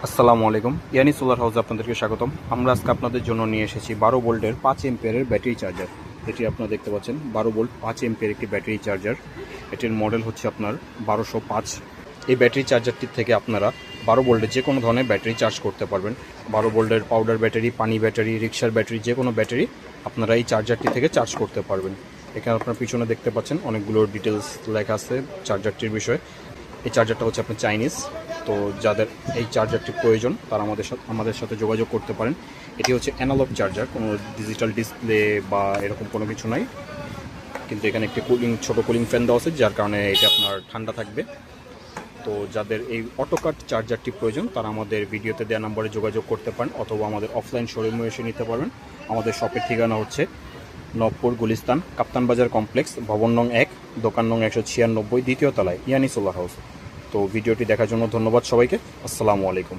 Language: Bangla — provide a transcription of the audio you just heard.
আসসালামু আলাইকুম, ইয়ানি সোলার হাউসে আপনাদেরকে স্বাগতম। আমরা আজকে আপনাদের জন্য নিয়ে এসেছি 12 ভোল্টের 5 এম্পিয়ারের ব্যাটারি চার্জার। এটি আপনারা দেখতে পাচ্ছেন 12 ভোল্ট 5 এম্পিয়ার একটি ব্যাটারি চার্জার। এটির মডেল হচ্ছে আপনার 1205। এই ব্যাটারি চার্জারটির থেকে আপনারা 12 ভোল্টের যে কোনো ধরনের ব্যাটারি চার্জ করতে পারবেন। 12 ভোল্টের পাউডার ব্যাটারি, পানি ব্যাটারি, রিক্সার ব্যাটারি, যে কোনো ব্যাটারি আপনারা এই চার্জারটি থেকে চার্জ করতে পারবেন। এখানে আপনার পিছনে দেখতে পাচ্ছেন অনেকগুলো ডিটেলস লেখা আছে চার্জারটির বিষয়ে। এই চার্জারটা হচ্ছে আপনার চাইনিজ। তো যাদের এই চার্জারটি প্রয়োজন তারা আমাদের সাথে যোগাযোগ করতে পারেন। এটি হচ্ছে অ্যানালগ চার্জার, কোনো ডিজিটাল ডিসপ্লে বা এরকম কোনো কিছু নাই, কিন্তু এখানে একটি ছোটো কুলিং ফ্যান দেওয়া আছে, যার কারণে এটা আপনার ঠান্ডা থাকবে। তো যাদের এই অটোকাট চার্জারটি প্রয়োজন তারা আমাদের ভিডিওতে দেওয়া নম্বরে যোগাযোগ করতে পারেন, অথবা আমাদের অফলাইন শোরুমে এসে নিতে পারবেন। আমাদের শপের ঠিকানা হচ্ছে নবপুর গুলিস্তান কাপ্তান বাজার কমপ্লেক্স, ভবন নং 1, দোকান নং 196, দ্বিতীয় তলায়, ইয়ানি সোলার হাউস। তো ভিডিওটি দেখার জন্য ধন্যবাদ সবাইকে। আসসালামু আলাইকুম।